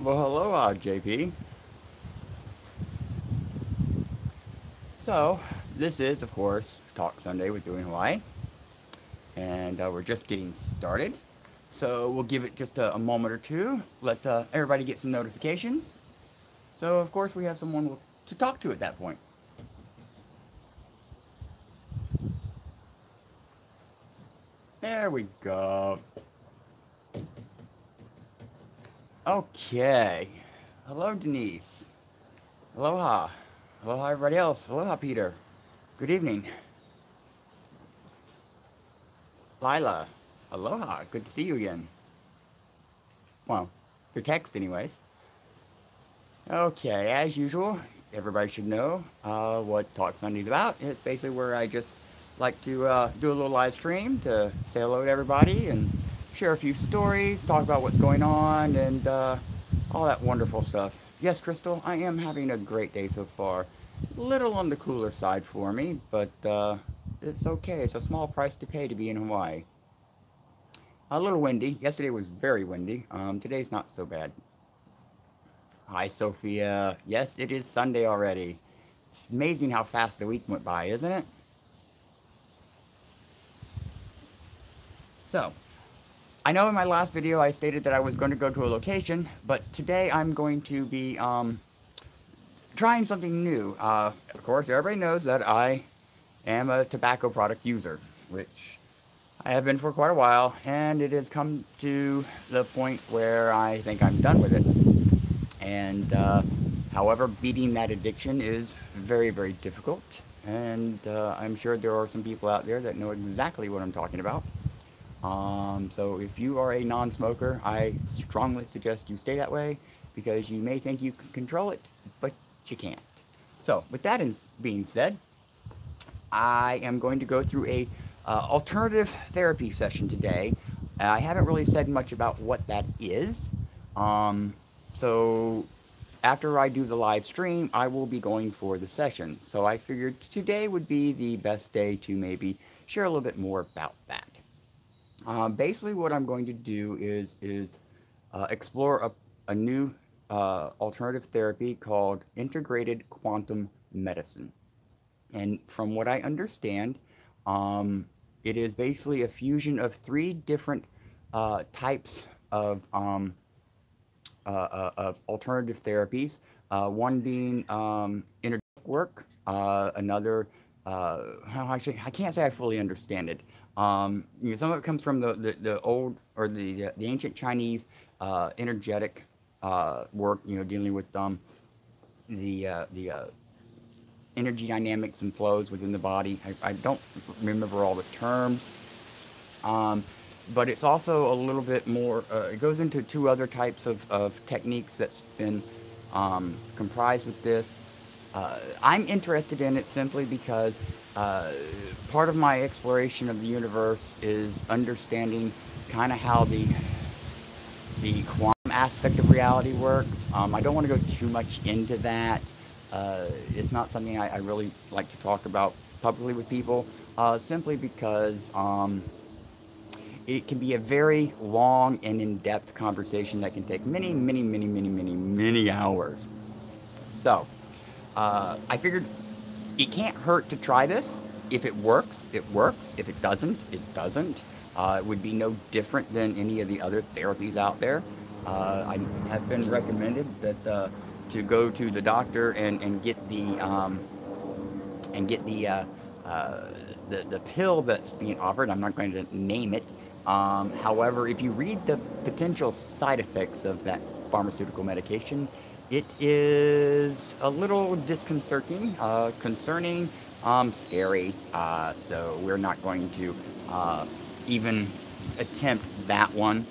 Well, hello, JP. So, this is, of course, Talk Sunday with Doing Hawaii, and we're just getting started. So, we'll give it just a moment or two, let everybody get some notifications. So, of course, we have someone to talk to at that point. There we go. Okay. Hello, Denise. Aloha. Aloha, everybody else. Aloha, Peter. Good evening. Lila. Aloha. Good to see you again. Well, your text, anyways. Okay, as usual, everybody should know what Talk Sunday's about. It's basically where I just like to do a little live stream to say hello to everybody and share a few stories, talk about what's going on, and all that wonderful stuff. Yes, Crystal, I am having a great day so far. Little on the cooler side for me, but it's okay. It's a small price to pay to be in Hawaii. A little windy. Yesterday was very windy. Today's not so bad. Hi, Sophia. Yes, it is Sunday already. It's amazing how fast the week went by, isn't it? So, I know in my last video I stated that I was going to go to a location, but today I'm going to be trying something new. Of course, everybody knows that I am a tobacco product user, which I have been for quite a while, and it has come to the point where I think I'm done with it. And however, beating that addiction is very, very difficult. And I'm sure there are some people out there that know exactly what I'm talking about. So if you are a non-smoker, I strongly suggest you stay that way because you may think you can control it, but you can't. So with that being said, I am going to go through a alternative therapy session today. I haven't really said much about what that is. So after I do the live stream, I will be going for the session. So I figured today would be the best day to maybe share a little bit more about that. Basically what I'm going to do is explore a new alternative therapy called integrated quantum medicine. And from what I understand, it is basically a fusion of three different types of alternative therapies. One being energetic work, another, I can't say I fully understand it. Some of it comes from the old or the ancient Chinese energetic work, dealing with the energy dynamics and flows within the body. I don't remember all the terms. But it's also a little bit more, it goes into two other types of techniques that's been comprised with this. I'm interested in it simply because part of my exploration of the universe is understanding kind of how the quantum aspect of reality works. I don't want to go too much into that. It's not something I really like to talk about publicly with people, simply because it can be a very long and in-depth conversation that can take many, many, many, many, many, many hours. So, I figured it can't hurt to try this. If it works, it works. If it doesn't, it doesn't. It would be no different than any of the other therapies out there. I have been recommended that to go to the doctor and get the pill that's being offered. I'm not going to name it. However, if you read the potential side effects of that pharmaceutical medication, it is a little disconcerting, concerning, scary. So we're not going to even attempt that one.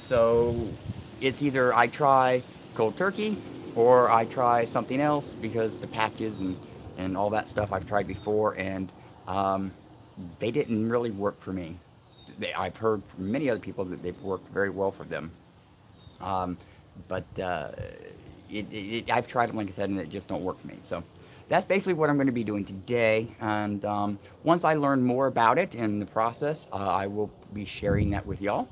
So it's either I try cold turkey or I try something else, because the patches and all that stuff I've tried before, and they didn't really work for me. I've heard from many other people that they've worked very well for them. But I've tried them, like I said, and it just don't work for me. So that's basically what I'm going to be doing today. And once I learn more about it and the process, I will be sharing that with y'all.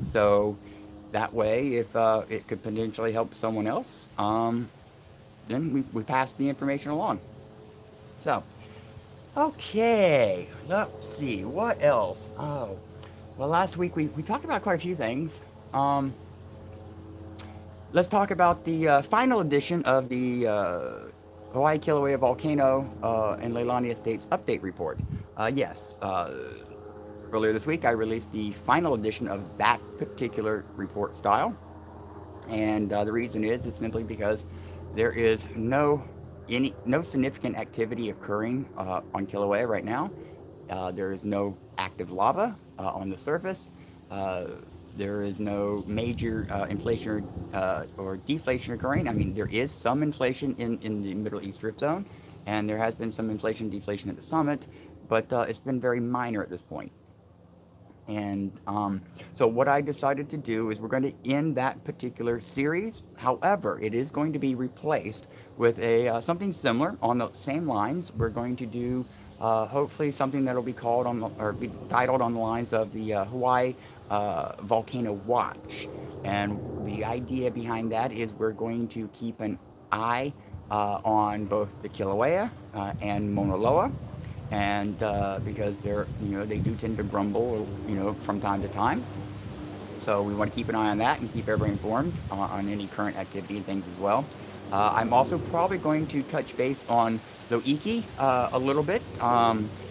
So that way, if it could potentially help someone else, then we pass the information along. So, okay, let's see, what else? Oh, well, last week we talked about quite a few things. Um, let's talk about the final edition of the Hawaii Kilauea Volcano and Leilani Estates update report. Yes, earlier this week I released the final edition of that particular report style. And the reason is simply because there is no significant activity occurring on Kilauea right now. There is no active lava on the surface. Uh, there is no major inflation or deflation occurring. I mean, there is some inflation in the Middle East Drift Zone, and there has been some inflation deflation at the summit, but it's been very minor at this point. And so what I decided to do is we're going to end that particular series. However, it is going to be replaced with a something similar on the same lines. We're going to do hopefully something that'll be called on the, or be titled on the lines of the Hawaii Volcano Watch. And the idea behind that is we're going to keep an eye on both the Kilauea and Mauna Loa, and because they're, they do tend to grumble, from time to time. So we want to keep an eye on that and keep everybody informed on any current activity and things as well. I'm also probably going to touch base on Loiki a little bit,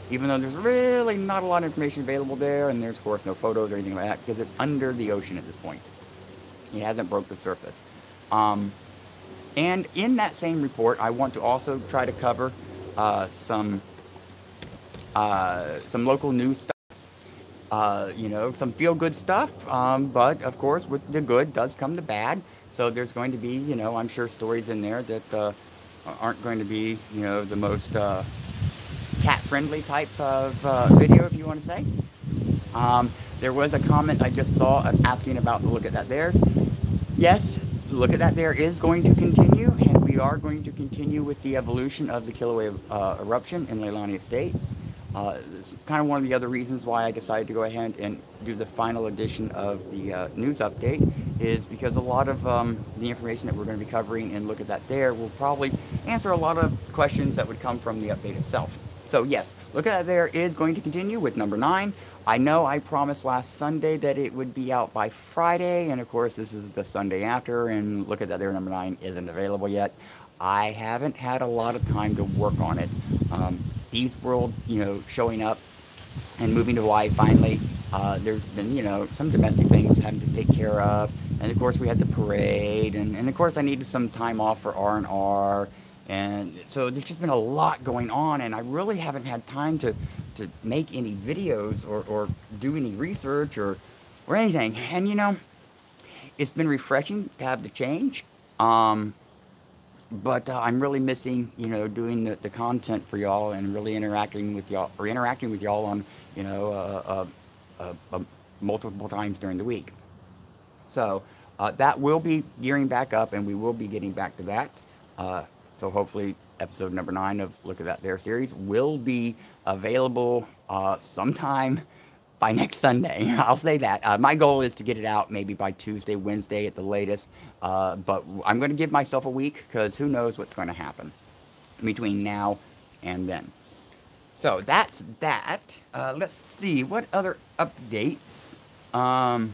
even though there's really not a lot of information available there, and there's of course no photos or anything like that because it's under the ocean at this point. It hasn't broke the surface. And in that same report, I want to also try to cover some local news stuff, some feel-good stuff, but of course with the good does come the bad, so there's going to be, I'm sure stories in there that aren't going to be, the most cat-friendly type of video, if you want to say. There was a comment I just saw asking about the Look at That There's. Yes, Look at That There is going to continue, and we are going to continue with the evolution of the Kilauea eruption in Leilani Estates. This is kind of one of the other reasons why I decided to go ahead and do the final edition of the news update, is because a lot of the information that we're going to be covering and Look at That There will probably answer a lot of questions that would come from the update itself. So yes, Look at That There is going to continue with number 9. I know I promised last Sunday that it would be out by Friday, and of course this is the Sunday after, and Look at That There number 9 isn't available yet. I haven't had a lot of time to work on it. These World, showing up and moving to Hawaii finally. There's been, some domestic things having to take care of, and of course we had the parade, and of course I needed some time off for R&R, and so there's just been a lot going on, and I really haven't had time to make any videos or do any research or anything. And it's been refreshing to have the change. But I'm really missing, doing the content for y'all and really interacting with y'all on, multiple times during the week. So that will be gearing back up, and we will be getting back to that. So hopefully episode number 9 of Look at That There series will be available sometime by next Sunday. I'll say that. My goal is to get it out maybe by Tuesday, Wednesday at the latest. But I'm going to give myself a week because who knows what's going to happen between now and then. So that's that. Let's see. What other updates? Lila,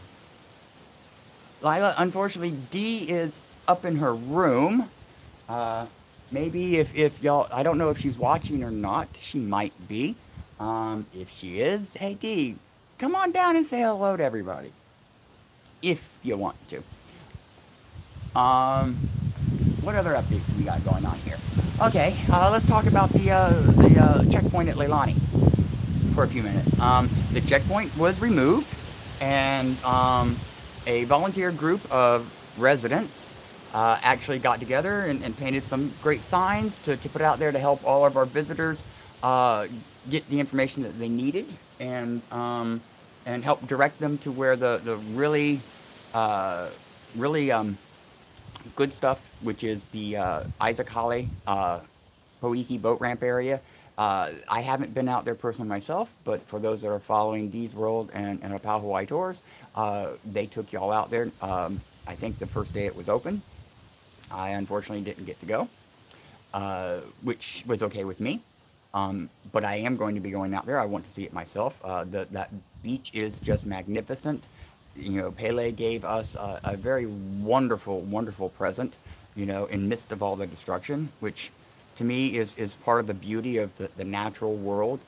unfortunately, Dee is up in her room. Maybe if y'all, I don't know if she's watching or not. She might be. If she is, hey Dee, come on down and say hello to everybody, if you want to. What other updates do we got going on here? Okay, let's talk about the checkpoint at Leilani for a few minutes. The checkpoint was removed, and a volunteer group of residents actually got together and painted some great signs to put out there to help all of our visitors get the information that they needed, and help direct them to where the really good stuff, which is the Isaac Hale Poiki boat ramp area. I haven't been out there personally myself, but for those that are following Dee's World and Pahoa Hawaii Tours, they took y'all out there. I think the first day it was open. I unfortunately didn't get to go, which was okay with me. But I am going to be going out there. I want to see it myself. That beach is just magnificent. You know, Pele gave us a very wonderful, wonderful present, you know, in midst of all the destruction, which to me is part of the beauty of the natural world.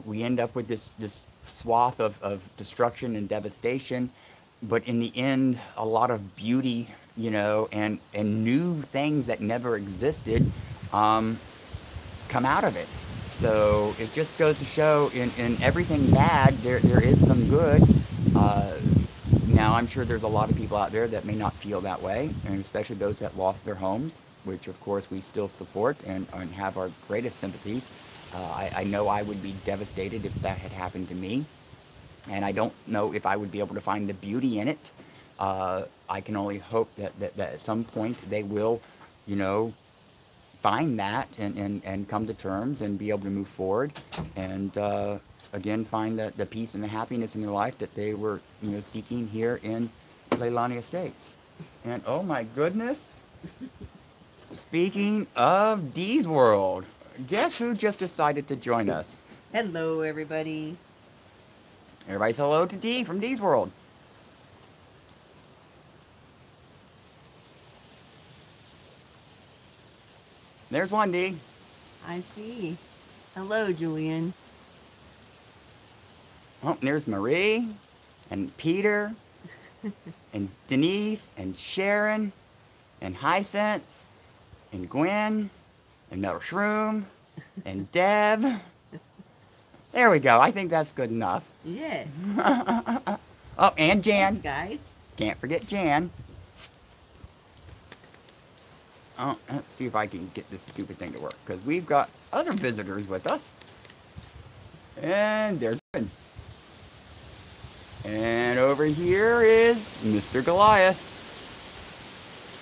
We end up with this swath of destruction and devastation, but in the end, a lot of beauty, you know, and new things that never existed come out of it. So it just goes to show in everything bad, there is some good. Uh, Now, I'm sure there's a lot of people out there that may not feel that way, and especially those that lost their homes, which of course we still support and have our greatest sympathies. I know I would be devastated if that had happened to me, and I don't know if I would be able to find the beauty in it. I can only hope that at some point they will, you know, find that and come to terms and be able to move forward and again find the peace and the happiness in their life that they were, you know, seeking here in Leilani Estates. And oh my goodness, speaking of Dee's World, guess who just decided to join us? Hello, everybody. Everybody say hello to Dee from Dee's World. There's one, Dee. I see. Hello, Julian. Oh, and there's Marie and Peter and Denise and Sharon and Hyacinth and Gwen and Metal Shroom and Deb. There we go. I think that's good enough. Yes. Oh, and Jan. Thanks, guys. Can't forget Jan. Oh, let's see if I can get this stupid thing to work, because we've got other visitors with us. And there's Ben. And over here is Mr. Goliath.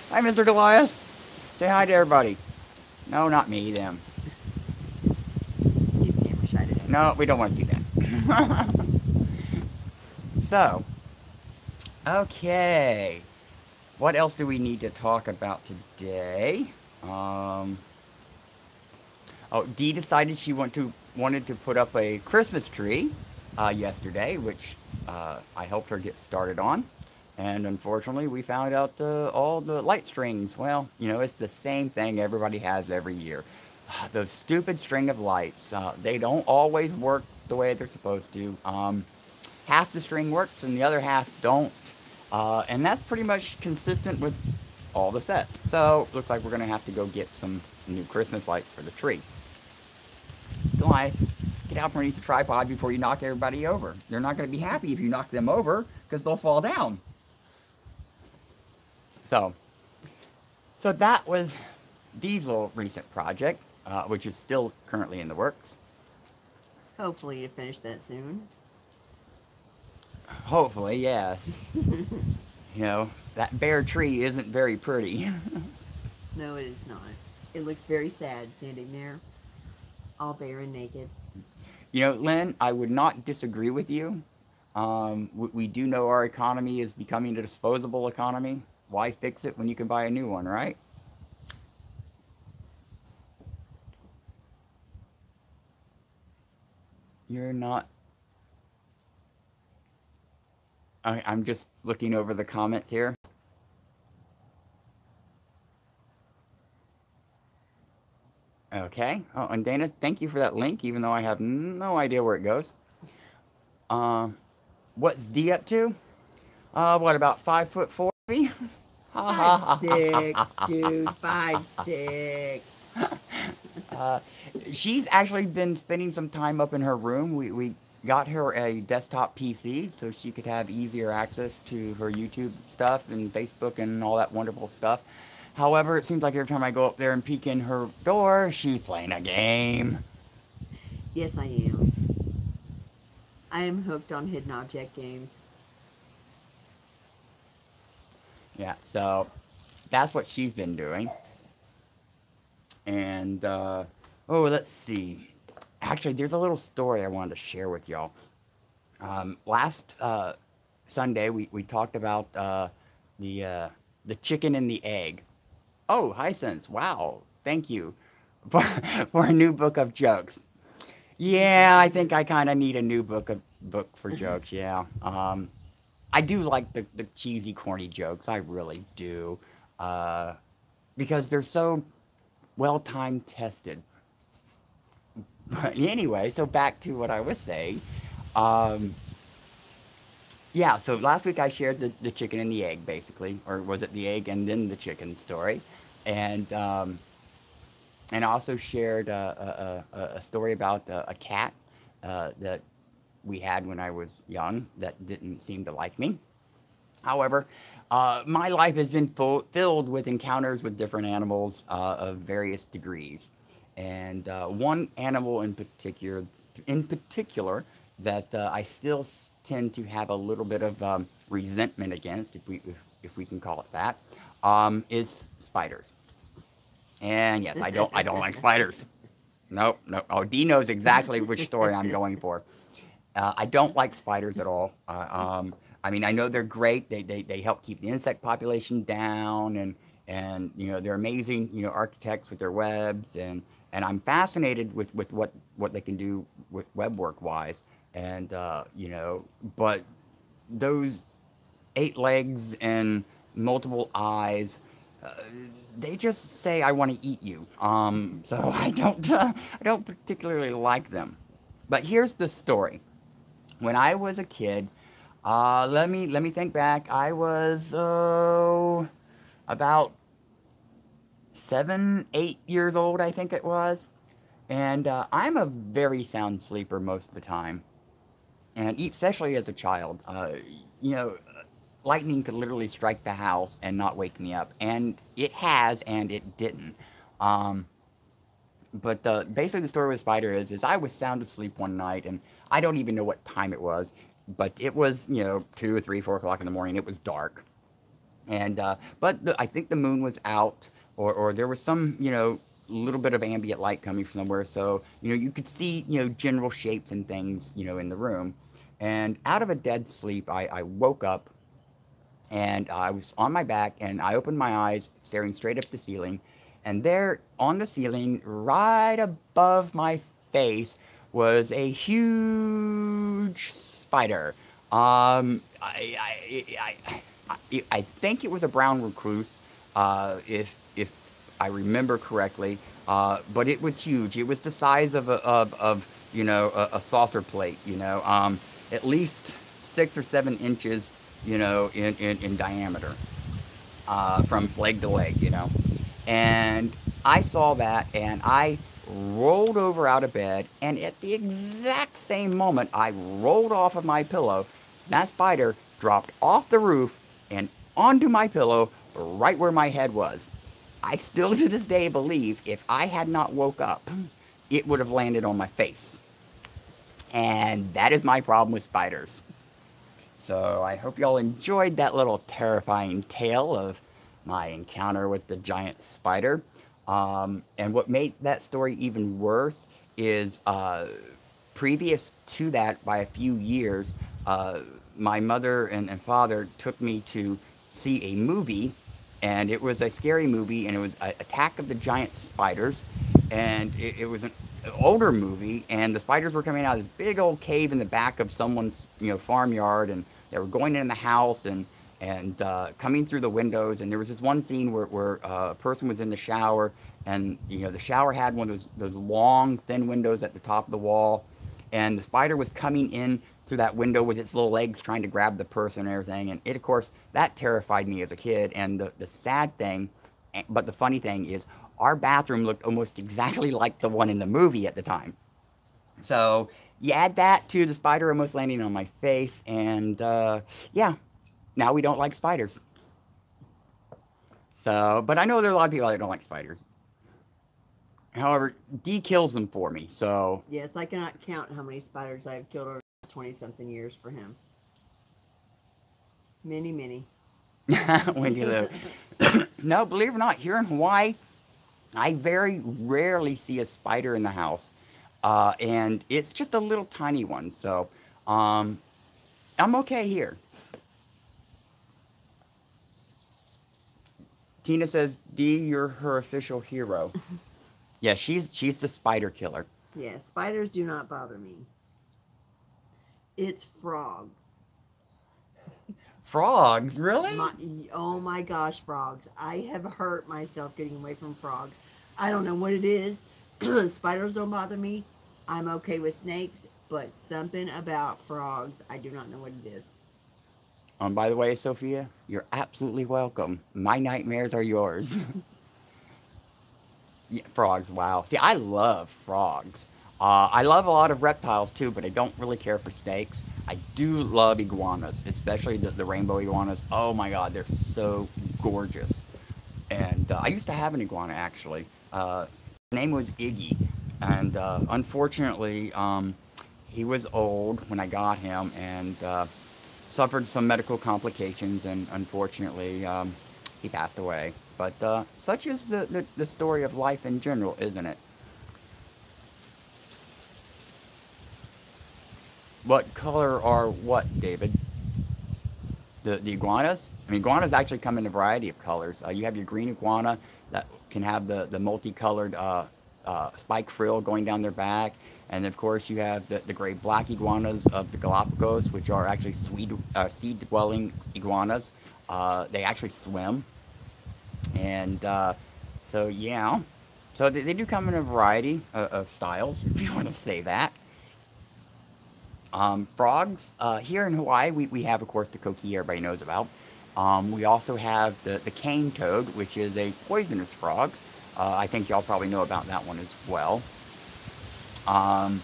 Hi, Mr. Goliath. Say hi to everybody. No, not me, them. He's camera shy today. No, we don't want to see that. So, okay. What else do we need to talk about today? Oh, Dee decided she wanted to put up a Christmas tree yesterday, which I helped her get started on. And unfortunately, we found out all the light strings. Well, you know, it's the same thing everybody has every year. The stupid string of lights. They don't always work the way they're supposed to. Half the string works and the other half don't. And that's pretty much consistent with all the sets. So, looks like we're going to have to go get some new Christmas lights for the tree. Go on, get out from underneath the tripod before you knock everybody over. They're not going to be happy if you knock them over, because they'll fall down. So that was Dee's little recent project, which is still currently in the works. Hopefully, to finish that soon. Hopefully, yes. You know, that bare tree isn't very pretty. No, it is not. It looks very sad standing there, all bare and naked. You know, Lynn, I would not disagree with you. We do know our economy is becoming a disposable economy. Why fix it when you can buy a new one, right? You're not... I'm just looking over the comments here. Okay. Oh, and Dana, thank you for that link, even though I have no idea where it goes. What's D up to? What, about 5'4" maybe? 5'6", dude. 5'6". She's actually been spending some time up in her room. We got her a desktop PC so she could have easier access to her YouTube stuff and Facebook and all that wonderful stuff. However, it seems like every time I go up there and peek in her door, she's playing a game. Yes, I am. I am hooked on hidden object games. Yeah, so that's what she's been doing. And Oh, let's see. Actually, there's a little story I wanted to share with y'all. Last Sunday, we talked about the uh, the chicken and the egg. Oh, Hisense, wow, thank you for, for a new book of jokes. Yeah, I think I kind of need a new book for jokes. Yeah, I do like the cheesy, corny jokes. I really do, uh, because they're so well time tested. But anyway, so back to what I was saying. Um, yeah, so last week I shared the chicken and the egg, basically, or was it the egg and then the chicken story, and and I also shared a story about a cat that we had when I was young that didn't seem to like me. However, my life has been filled with encounters with different animals of various degrees, and one animal in particular, that I still tend to have a little bit of resentment against, if we can call it that, is spiders. And yes, I don't like spiders. Nope, no. Oh, Dee knows exactly which story I'm going for. I don't like spiders at all. I mean, I know they're great. They help keep the insect population down, and they're amazing. Architects with their webs, and I'm fascinated with what they can do with web work wise. And but those 8 legs and multiple eyes, uh, they just say I want to eat you. So I don't particularly like them. But here's the story. When I was a kid, let me think back. I was about 7, 8 years old, I think it was, and I'm a very sound sleeper most of the time, and especially as a child. You know, lightning could literally strike the house and not wake me up, and it has, and it didn't. Um, but basically, the story with Spider is I was sound asleep one night, and I don't even know what time it was, but it was 2 or 3, 4 o'clock in the morning. It was dark, and I think the moon was out, or there was some little bit of ambient light coming from somewhere, so you could see general shapes and things in the room, and out of a dead sleep, I woke up, and I was on my back, and I opened my eyes, staring straight up the ceiling, and there on the ceiling, right above my face, was a huge spider. I think it was a brown recluse, if I remember correctly. But it was huge. It was the size of a saucer plate. At least 6 or 7 inches, in diameter, from leg to leg. And I saw that, and I rolled over out of bed, and at the exact same moment I rolled off of my pillow, that spider dropped off the roof and onto my pillow right where my head was. I still to this day believe if I had not woke up, it would have landed on my face. And that is my problem with spiders. So I hope y'all enjoyed that little terrifying tale of my encounter with the giant spider. And what made that story even worse is previous to that, by a few years, my mother and father took me to see a movie, and it was a scary movie, and it was Attack of the Giant Spiders, and it was an older movie, and the spiders were coming out of this big old cave in the back of someone's farmyard, and they were going in the house, and coming through the windows, and there was this one scene where a person was in the shower, and the shower had one of those long thin windows at the top of the wall, and the spider was coming in through that window with its little legs trying to grab the person and everything, and it, of course, that terrified me as a kid. And the sad thing, but the funny thing is, our bathroom looked almost exactly like the one in the movie at the time. So you add that to the spider almost landing on my face, and yeah, now we don't like spiders. So, but I know there are a lot of people that don't like spiders. However, D kills them for me. So Yes, I cannot count how many spiders I have killed over 20 something years for him. Many, many. Wendy Lou. No, believe it or not, here in Hawaii, I very rarely see a spider in the house, and it's just a little tiny one. So um, I'm okay here. Tina says, "D, you're her official hero." Yeah, she's the spider killer. Yeah, spiders do not bother me. It's frogs. Frogs, really? My, oh my gosh, frogs. I have hurt myself getting away from frogs. I don't know what it is. Spiders don't bother me. I'm okay with snakes, but something about frogs, I do not know what it is. By the way, Sophia, you're absolutely welcome. My nightmares are yours. Yeah, frogs, wow. See, I love frogs. I love a lot of reptiles too, but I don't really care for snakes. I do love iguanas, especially the rainbow iguanas. Oh my god, they're so gorgeous. And I used to have an iguana actually. His name was Iggy, and unfortunately, he was old when I got him and suffered some medical complications, and unfortunately, he passed away. But such is the story of life in general, isn't it? What color are what, David? The iguanas? I mean, iguanas actually come in a variety of colors. You have your green iguana that can have the multicolored spike frill going down their back. And of course, you have the gray black iguanas of the Galapagos, which are actually sea dwelling iguanas. They actually swim. And so, yeah. So they do come in a variety of styles, if you want to say that. Frogs, here in Hawaii, we have, of course, the koki everybody knows about. We also have the cane toad, which is a poisonous frog. I think y'all probably know about that one as well. Um,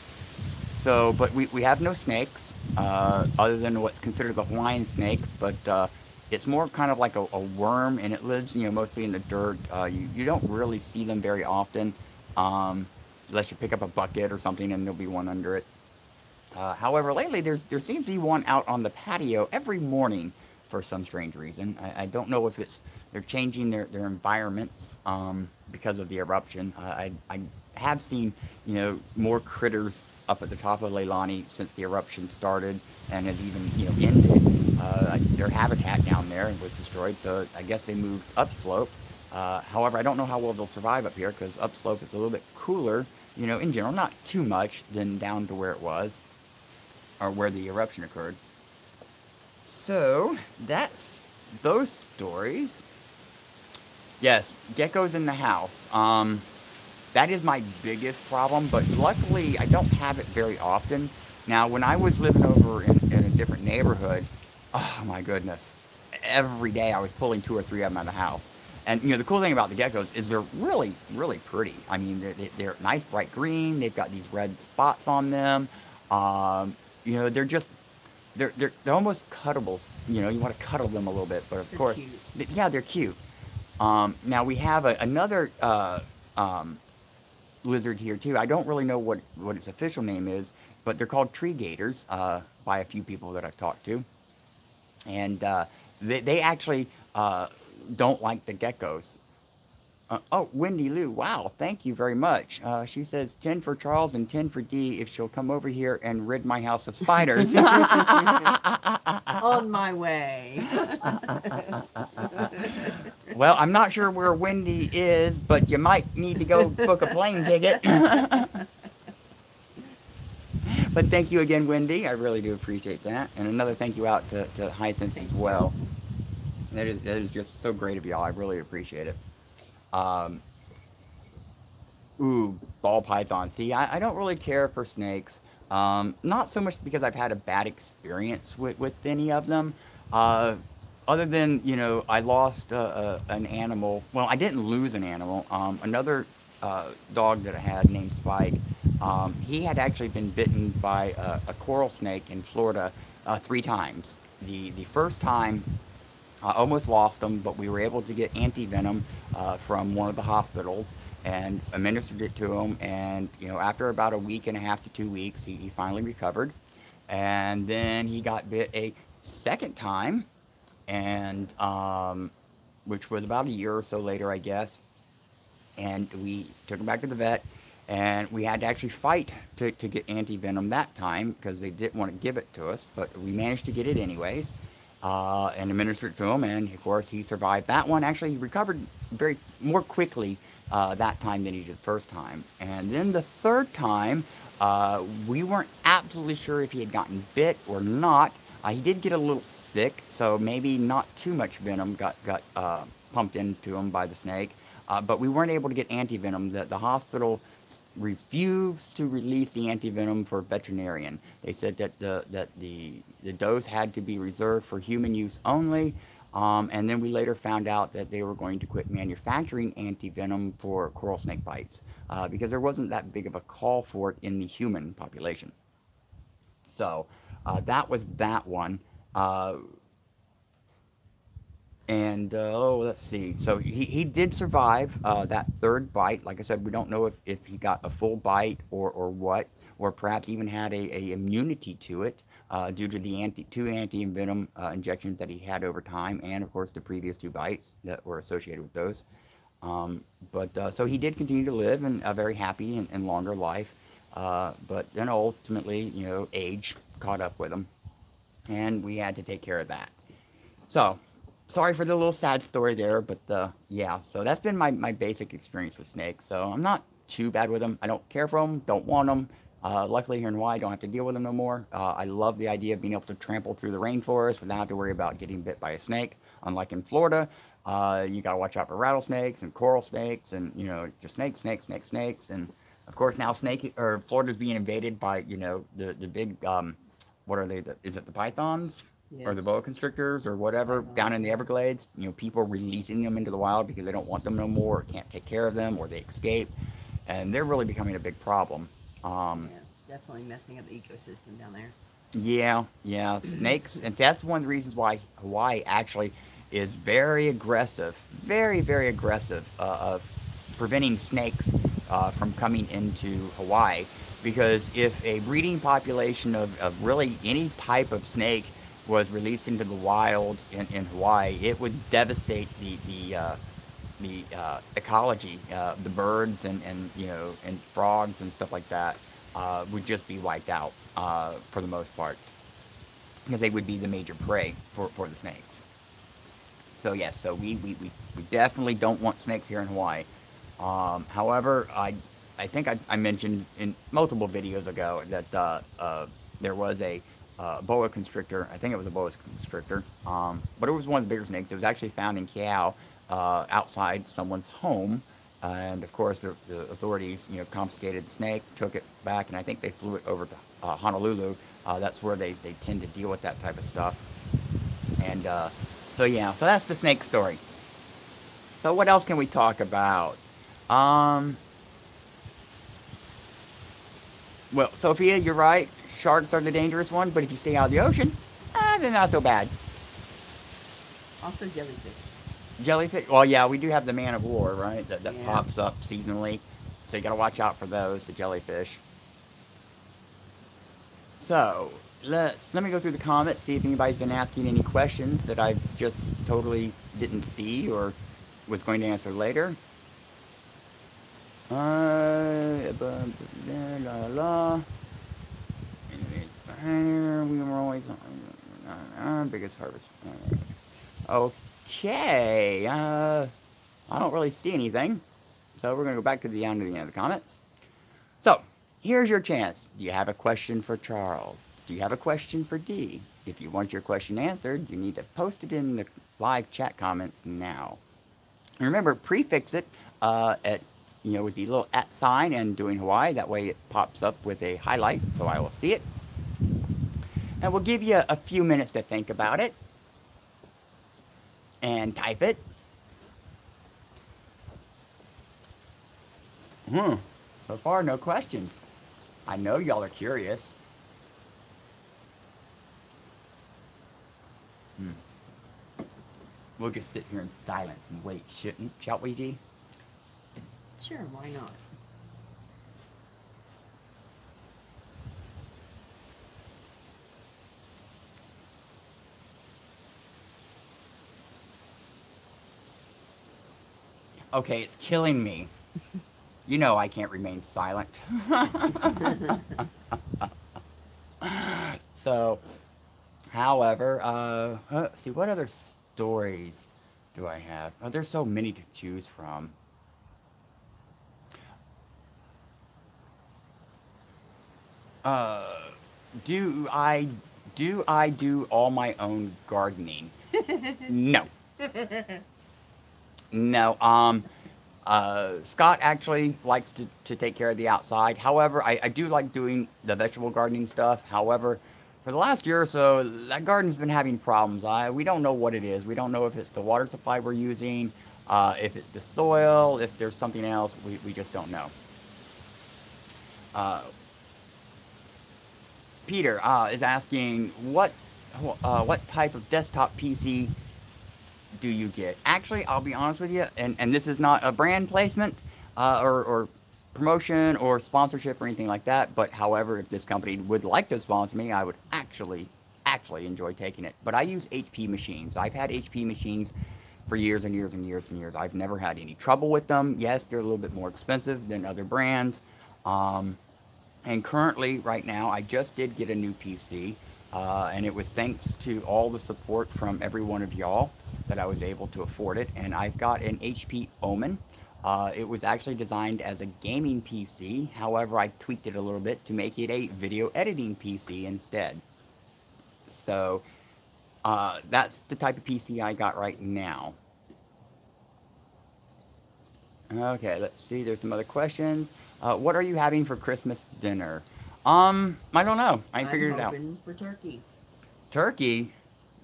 but we have no snakes, other than what's considered the Hawaiian snake, but it's more kind of like a worm, and it lives, mostly in the dirt. You don't really see them very often, unless you pick up a bucket or something and there'll be one under it. However, lately there seems to be one out on the patio every morning for some strange reason. I don't know if it's they're changing their environments because of the eruption. I have seen more critters up at the top of Leilani since the eruption started and has even ended. Their habitat down there was destroyed, so I guess they moved upslope. However, I don't know how well they'll survive up here because upslope is a little bit cooler, in general, not too much than down to where it was or where the eruption occurred. So that's those stories. Yes, geckos in the house. That is my biggest problem, but luckily I don't have it very often. Now, when I was living over in a different neighborhood, oh my goodness, every day I was pulling two or three of them out of the house. And the cool thing about the geckos is they're really, really pretty. I mean, they're nice bright green. They've got these red spots on them. They're just they're almost cuttable. You want to cuddle them a little bit, but of They're course, cute. yeah, they're cute. Now we have another lizard here too. I don't really know what its official name is, but they're called tree gators by a few people that I've talked to, and they actually don't like the geckos. Oh, Wendy Lou, wow, thank you very much. She says 10 for Charles and 10 for Dee if she'll come over here and rid my house of spiders. On my way. Well, I'm not sure where Wendy is, but you might need to go book a plane ticket. But thank you again, Wendy. I really do appreciate that. And another thank you out to Hyacinth as well. That is just so great of y'all. I really appreciate it. Um, Ball python. See, I don't really care for snakes. Not so much because I've had a bad experience with any of them. Uh, Other than, I lost an animal. Well, I didn't lose an animal. Another dog that I had named Spike, he had actually been bitten by a coral snake in Florida 3 times. The first time, I almost lost him, but we were able to get anti-venom from one of the hospitals and administered it to him. And, after about a week and a half to 2 weeks, he finally recovered. And then he got bit a second time, and which was about a year or so later, I guess. and we took him back to the vet, and we had to actually fight to get anti-venom that time because they didn't want to give it to us, but we managed to get it anyways, and administered it to him, and of course he survived that one. Actually, he recovered very more quickly that time than he did the first time. And then the third time, we weren't absolutely sure if he had gotten bit or not. He did get a little sick, so maybe not too much venom got pumped into him by the snake. But we weren't able to get anti-venom. The hospital refused to release the anti-venom for veterinarian. They said that the dose had to be reserved for human use only. And then we later found out that they were going to quit manufacturing anti-venom for coral snake bites because there wasn't that big of a call for it in the human population. So that was that one. Let's see. So he did survive that third bite. Like I said, we don't know if he got a full bite or what, or perhaps even had a immunity to it due to the two anti-venom injections that he had over time, and of course the previous two bites that were associated with those. So he did continue to live and a very happy and longer life. But then ultimately, age caught up with him, and we had to take care of that. So, sorry for the little sad story there, but yeah, so that's been my basic experience with snakes. So I'm not too bad with them. I don't care for them, don't want them. Luckily here in Hawaii, I don't have to deal with them no more. I love the idea of being able to trample through the rainforest without having to worry about getting bit by a snake. Unlike in Florida, you gotta watch out for rattlesnakes and coral snakes and, just snakes. And of course now Florida's being invaded by, the big, what are they, is it the pythons? Yeah. Or the boa constrictors or whatever down in the Everglades. People are releasing them into the wild because they don't want them no more or can't take care of them or they escape. And they're really becoming a big problem. Yeah, definitely messing up the ecosystem down there. Yeah. Snakes. And so that's one of the reasons why Hawaii actually is very aggressive, very, very aggressive of preventing snakes from coming into Hawaii. Because if a breeding population of really any type of snake was released into the wild in Hawaii, it would devastate the ecology. The birds and frogs and stuff like that would just be wiped out for the most part because they would be the major prey for the snakes. So yes, so we definitely don't want snakes here in Hawaii. However, I think I mentioned in multiple videos ago that there was a boa constrictor. I think it was a boa constrictor, but it was one of the bigger snakes. It was actually found in Kilauea outside someone's home, and of course the authorities confiscated the snake, took it back, and I think they flew it over to Honolulu. That's where they tend to deal with that type of stuff. And so that's the snake story. So what else can we talk about? Well, Sophia, you're right. Sharks are the dangerous one, but if you stay out of the ocean, they're not so bad. Also jellyfish. Jellyfish? Well, yeah, we do have the man of war, right? That Yeah. pops up seasonally. So you gotta watch out for those, the jellyfish. So, let me go through the comments, see if anybody's been asking any questions that I just totally didn't see or was going to answer later. We were always biggest harvest. Okay, I don't really see anything, so we're gonna go back to the end of the comments. So here's your chance. Do you have a question for Charles? Do you have a question for Dee? If you want your question answered, you need to post it in the live chat comments now. And remember, prefix it with the little @ sign and doing Hawaii. That way it pops up with a highlight, so I will see it. And we'll give you a few minutes to think about it and type it. So far, no questions. I know y'all are curious. We'll just sit here in silence and wait, shall we, Dee? Sure, why not? Okay, it's killing me. You know I can't remain silent. So, however, see, what other stories do I have? Oh, there's so many to choose from. Uh, do I do I do all my own gardening? No, no. Scott actually likes to take care of the outside. However, I do like doing the vegetable gardening stuff. However, for the last year or so, that garden's been having problems. We don't know what it is. We don't know if it's the water supply we're using, if it's the soil, if there's something else. We just don't know. Uh, Peter is asking what type of desktop PC do you get? Actually, I'll be honest with you, and this is not a brand placement or promotion or sponsorship or anything like that. But however, if this company would like to sponsor me, I would actually enjoy taking it. But I use HP machines. I've had HP machines for years and years and years and years. I've never had any trouble with them. Yes, they're a little bit more expensive than other brands. Um, and currently, right now, I just did get a new PC, and it was thanks to all the support from every one of y'all that I was able to afford it. And I've got an HP Omen. It was actually designed as a gaming PC. However, I tweaked it a little bit to make it a video editing PC instead. So that's the type of PC I got right now. Okay, let's see. There's some other questions. What are you having for Christmas dinner? I don't know. I ain't I'm figured it out. hoping for turkey. Turkey?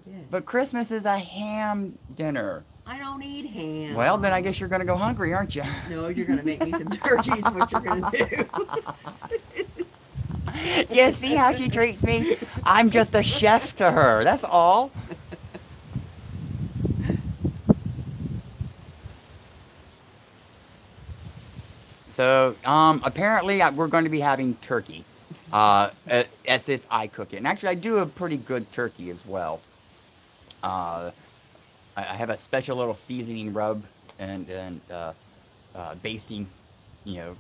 Yes. But Christmas is a ham dinner. I don't eat ham. Well, then I guess you're gonna go hungry, aren't you? No, you're gonna make me some turkeys. What you're gonna do? You see how she treats me? I'm just a chef to her. That's all. So, apparently we're going to be having turkey, as if I cook it. And actually, I do a pretty good turkey as well. Uh, I have a special little seasoning rub and basting, you know,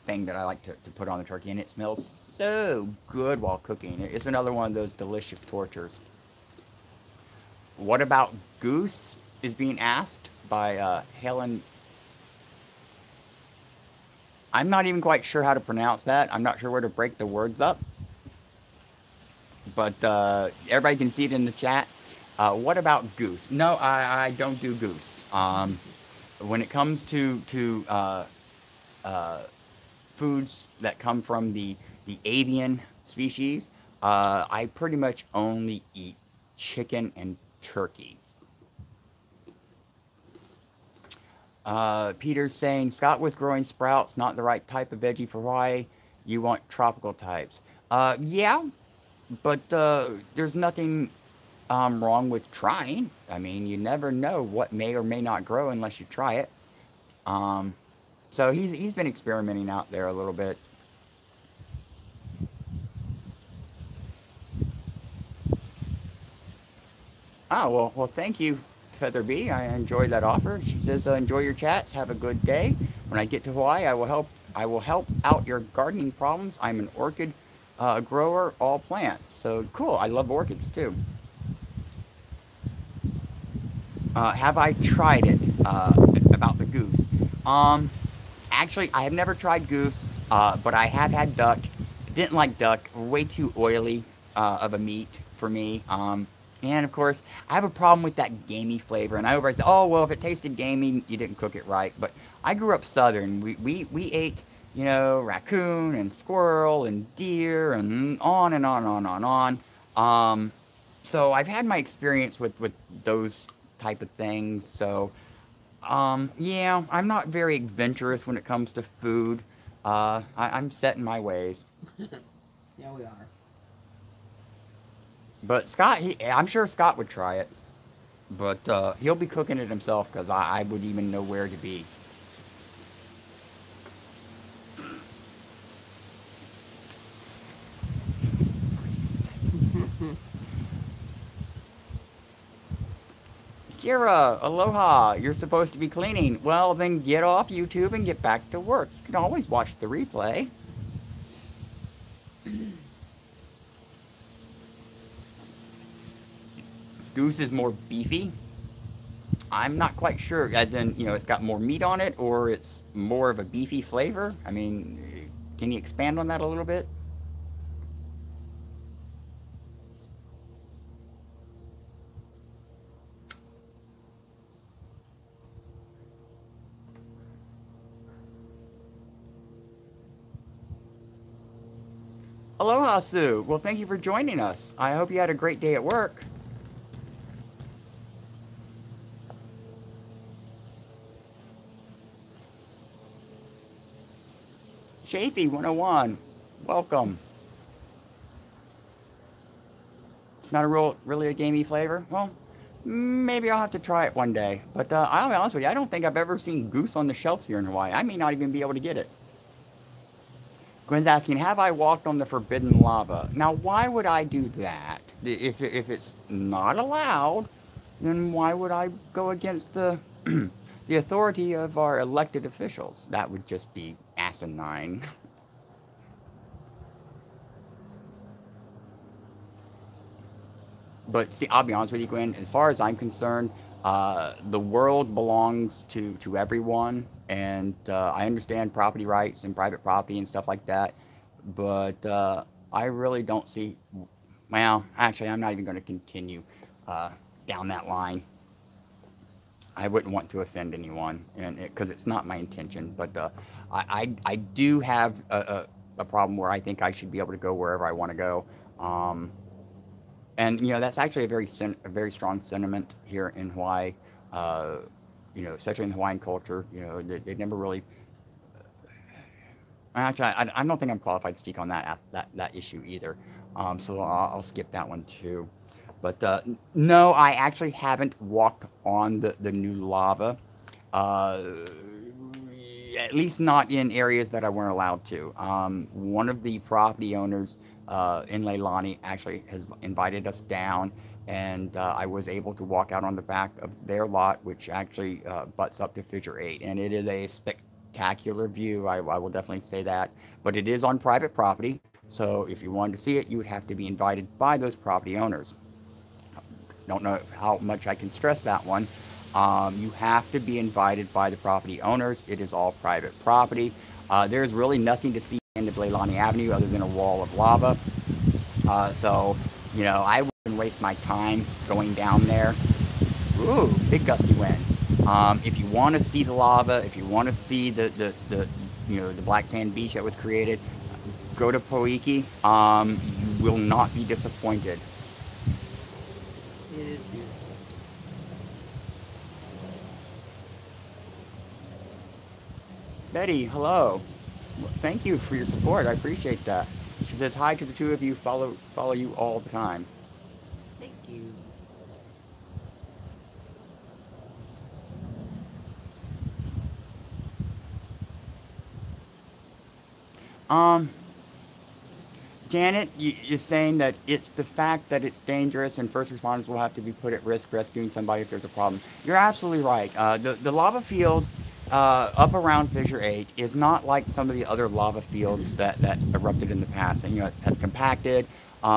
thing that I like to put on the turkey, and it smells so good while cooking. It's another one of those delicious tortures. What about goose? Is being asked by Helen. I'm not even quite sure how to pronounce that. I'm not sure where to break the words up. But everybody can see it in the chat. What about goose? No, I don't do goose. When it comes to foods that come from the avian species, I pretty much only eat chicken and turkey. Peter's saying, Scott was growing sprouts, not the right type of veggie for Hawaii. You want tropical types. Yeah, but there's nothing wrong with trying. I mean, you never know what may or may not grow unless you try it. So he's been experimenting out there a little bit. Oh, well, thank you, Feather Bee. I enjoyed that offer. She says, enjoy your chats. Have a good day. When I get to Hawaii, I will help out your gardening problems. I'm an orchid grower, all plants. So cool. I love orchids too. Have I tried it? About the goose. Actually, I have never tried goose, but I have had duck. Didn't like duck. Way too oily of a meat for me. And of course, I have a problem with that gamey flavor. And I always say, oh, well, if it tasted gamey, you didn't cook it right. But I grew up southern. We ate, you know, raccoon and squirrel and deer and on and on and on and on. So I've had my experience with those type of things. So, yeah, I'm not very adventurous when it comes to food. I'm set in my ways. Yeah, we are. But Scott, I'm sure Scott would try it. But he'll be cooking it himself because I wouldn't even know where to be. Kira, aloha, you're supposed to be cleaning. Well, then get off YouTube and get back to work. You can always watch the replay. Goose is more beefy. I'm not quite sure, as in, it's got more meat on it, or it's more of a beefy flavor. I mean, can you expand on that a little bit? Aloha, Sue. Well, thank you for joining us. I hope you had a great day at work. Chafee 101, welcome. It's not really a gamey flavor? Well, maybe I'll have to try it one day. But I'll be honest with you, I don't think I've ever seen goose on the shelves here in Hawaii. I may not even be able to get it. Gwen's asking, have I walked on the forbidden lava? Now, why would I do that? If it's not allowed, then why would I go against the the authority of our elected officials? That would just be asinine. But see, I'll be honest with you, Gwen, as far as I'm concerned, the world belongs to everyone, and I understand property rights and private property and stuff like that, but I really don't see, well, actually, I'm not even going to continue down that line. I wouldn't want to offend anyone, and because it's not my intention, but I do have a problem where I think I should be able to go wherever I want to go. And that's actually a very strong sentiment here in Hawaii. Especially in the Hawaiian culture. They never really. Actually, I don't think I'm qualified to speak on that issue either. So I'll skip that one too. But no, I actually haven't walked on the new lava. At least not in areas that I weren't allowed to. One of the property owners in Leilani actually has invited us down, and I was able to walk out on the back of their lot, which actually butts up to Fissure 8, and it is a spectacular view. I will definitely say that, but it is on private property, so if you wanted to see it, you would have to be invited by those property owners. Don't know how much I can stress that one. You have to be invited by the property owners. It is all private property. There's really nothing to see end of Leilani Avenue other than a wall of lava. So, I wouldn't waste my time going down there. Ooh, big gusty wind. If you want to see the lava, if you want to see the black sand beach that was created, go to Poiki. You will not be disappointed. It is beautiful. Betty, hello. Well, thank you for your support. I appreciate that. She says hi to the two of you. Follow you all the time. Thank you. Janet, you're saying that it's the fact that it's dangerous and first responders will have to be put at risk rescuing somebody if there's a problem. You're absolutely right. The lava field up around Fissure 8 is not like some of the other lava fields that erupted in the past and have compacted.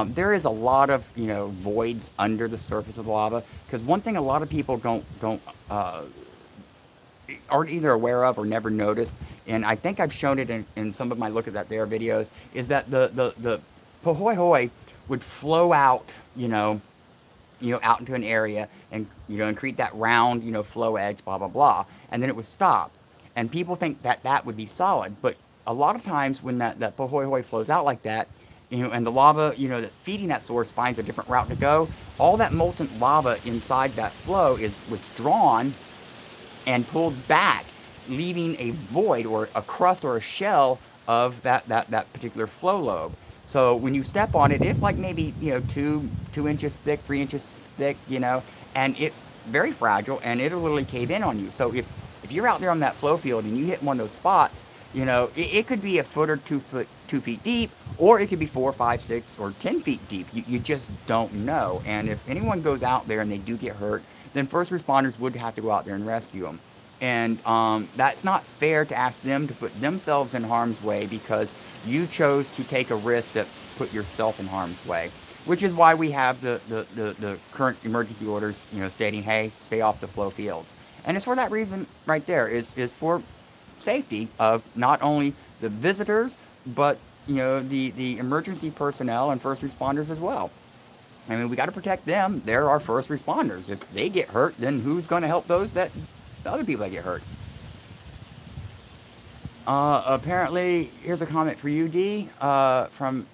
There is a lot of voids under the surface of the lava, because one thing a lot of people aren't either aware of or never noticed, and I think I've shown it in some of my Look at That There videos, is that the Pahoa would flow out, out into an area and, and create that round, flow edge, blah, blah, blah, and then it would stop. And people think that that would be solid, but a lot of times when that Pahoa flows out like that, and the lava, that's feeding that source finds a different route to go, all that molten lava inside that flow is withdrawn and pulled back, leaving a void or a crust or a shell of that particular flow lobe. So when you step on it, it's like maybe 2 inches thick, 3 inches thick, and it's very fragile, and it'll literally cave in on you. So if you're out there on that flow field and you hit one of those spots, it could be a foot or 2 feet deep, Or it could be 4, 5, 6, or 10 feet deep. You just don't know. And if anyone goes out there and they do get hurt, then first responders would have to go out there and rescue them. And that's not fair to ask them to put themselves in harm's way because you chose to take a risk that put yourself in harm's way. Which is why we have the current emergency orders, stating, hey, stay off the flow fields. And it's for that reason right there, is for safety of not only the visitors, but, the emergency personnel and first responders as well. I mean, we got to protect them. They're our first responders. If they get hurt, then who's going to help the other people that get hurt? Apparently, here's a comment for you, D, from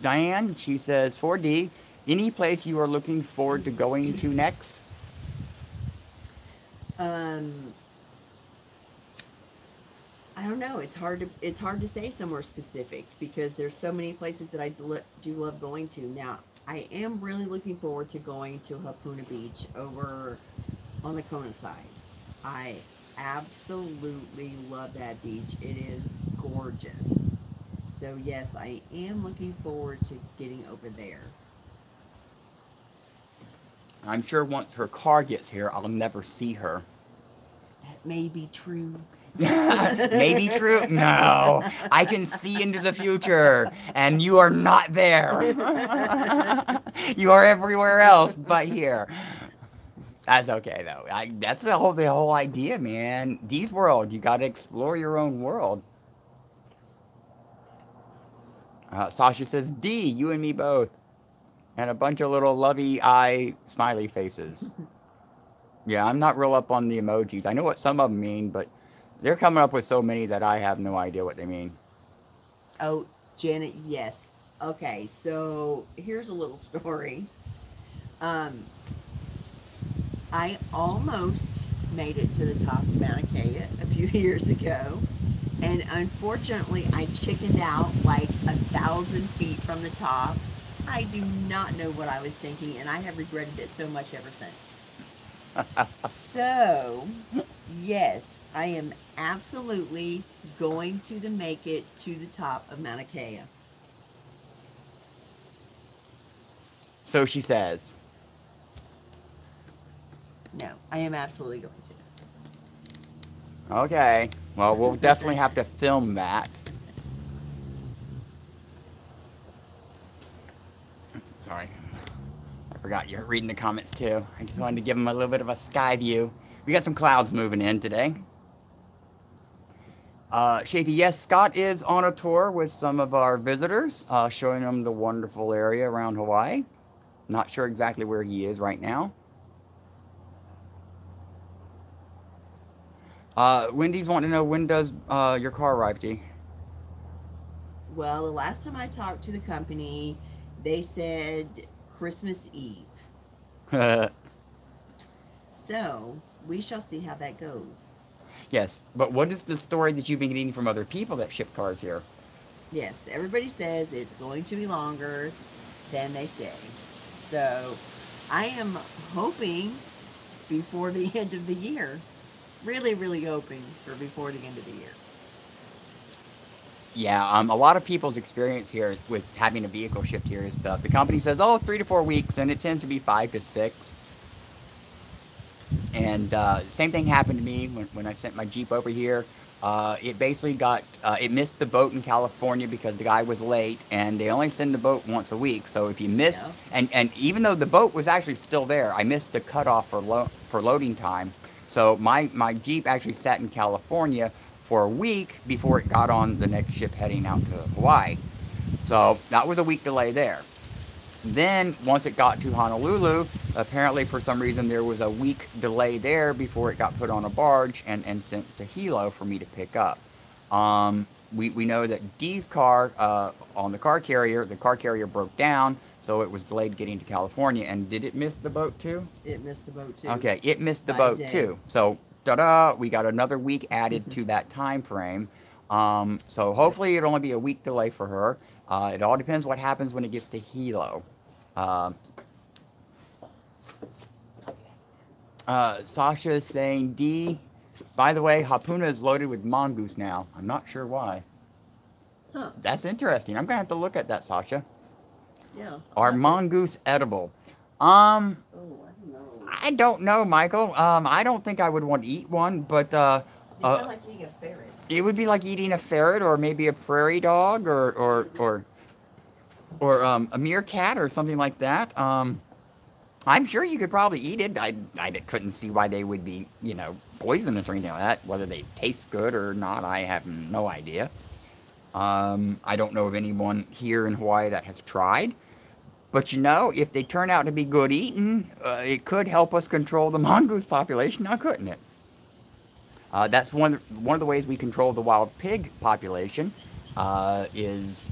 Diane. She says, for D, any place you are looking forward to going to next? I don't know. It's hard to say somewhere specific because there's so many places that I do love going to. Now, I am really looking forward to going to Hapuna Beach over on the Kona side. I absolutely love that beach. It is gorgeous. So yes, I am looking forward to getting over there. I'm sure once her car gets here, I'll never see her. That may be true. Maybe true? No. I can see into the future, and you are not there. You are everywhere else but here. That's okay, though. That's the whole idea, man. Dee's world. You got to explore your own world. Sasha says, D, you and me both. And a bunch of little lovey eye smiley faces. Yeah, I'm not real up on the emojis. I know what some of them mean, but they're coming up with so many that I have no idea what they mean. Oh, Janet, yes. Okay, so here's a little story. I almost made it to the top of Mauna Kea a few years ago. And unfortunately, I chickened out like 1,000 feet from the top. I do not know what I was thinking, and I have regretted it so much ever since. So, yes, I am absolutely going to make it to the top of Mauna Kea. So she says. No, I am absolutely going to. Okay. Well, we'll definitely have to film that. Sorry. I forgot you're reading the comments too. I just wanted to give them a little bit of a sky view. We got some clouds moving in today. Shapey, yes, Scott is on a tour with some of our visitors, showing them the wonderful area around Hawaii. Not sure exactly where he is right now. Wendy's wanting to know, when does your car arrive, Dee? Well, the last time I talked to the company, they said Christmas Eve. So, we shall see how that goes. Yes, but what is the story that you've been getting from other people that ship cars here? Yes, everybody says it's going to be longer than they say. So, I am hoping before the end of the year. Really, really hoping for before the end of the year. Yeah, a lot of people's experience here with having a vehicle shipped here is the company says, 3 to 4 weeks, and it tends to be 5 to 6. And same thing happened to me when I sent my Jeep over here. It basically it missed the boat in California because the guy was late, and they only send the boat once a week. So if you miss, and even though the boat was actually still there, I missed the cutoff for loading time. So my Jeep actually sat in California for a week before it got on the next ship heading out to Hawaii. So that was a week delay there. Then once it got to Honolulu, apparently for some reason there was a week delay there before it got put on a barge and sent to Hilo for me to pick up. We know that Dee's car on the car carrier broke down, so it was delayed getting to California. And did it miss the boat too? It missed the boat too. Okay, it missed the boat too. So, ta-da, we got another week added to that time frame. So hopefully it'll only be a week delay for her. It all depends what happens when it gets to Hilo. Sasha is saying, D, by the way, Hapuna is loaded with Mongoose now. I'm not sure why. Huh. That's interesting. I'm gonna have to look at that, Sasha. Yeah. Are mongoose edible? Um, Oh, I don't know. I don't know, Michael. I don't think I would want to eat one, but It's kind of like eating a ferret. it would be like eating a ferret or maybe a prairie dog or a meerkat or something like that. I'm sure you could probably eat it. I couldn't see why they would be, poisonous or anything like that. Whether they taste good or not, I have no idea. I don't know of anyone here in Hawaii that has tried. But if they turn out to be good eating, it could help us control the mongoose population, now couldn't it? That's one of the ways we control the wild pig population is,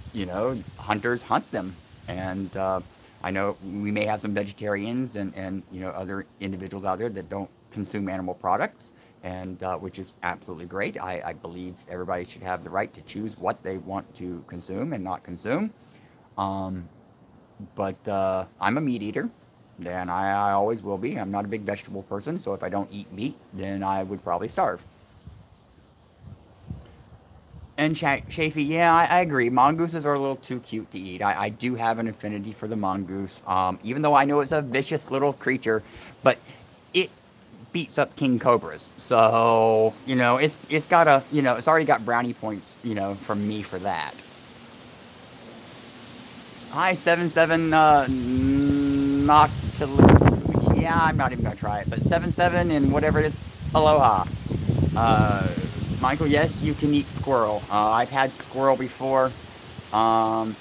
hunters hunt them. And I know we may have some vegetarians and other individuals out there that don't consume animal products, and which is absolutely great. I believe everybody should have the right to choose what they want to consume and not consume. Um, but I'm a meat eater, and I always will be. I'm not a big vegetable person, so if I don't eat meat, then I would probably starve. And Chafee, yeah, I agree. Mongooses are a little too cute to eat. I do have an affinity for the mongoose, even though I know it's a vicious little creature, but it beats up king cobras. So, it's got it's already got brownie points, from me for that. Hi, 77, not to, yeah, I'm not even going to try it, but 77 and whatever it is, aloha. Michael, yes, you can eat squirrel. I've had squirrel before. And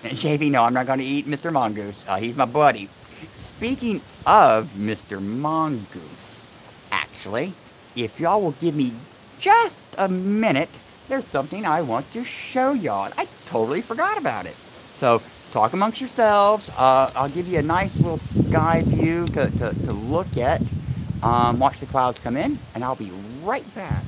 Shavy, no, I'm not going to eat Mr. Mongoose. He's my buddy. Speaking of Mr. Mongoose, actually, if y'all will give me just a minute, there's something I want to show y'all. I totally forgot about it. So, talk amongst yourselves. I'll give you a nice little sky view to look at. Watch the clouds come in, and I'll be right back.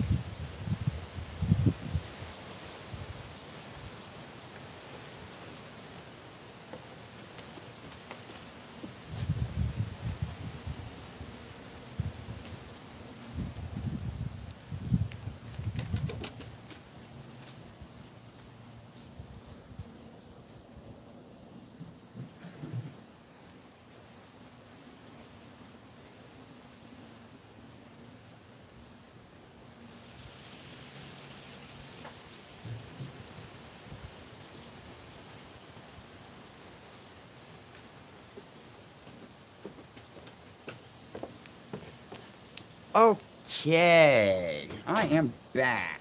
Okay, I am back.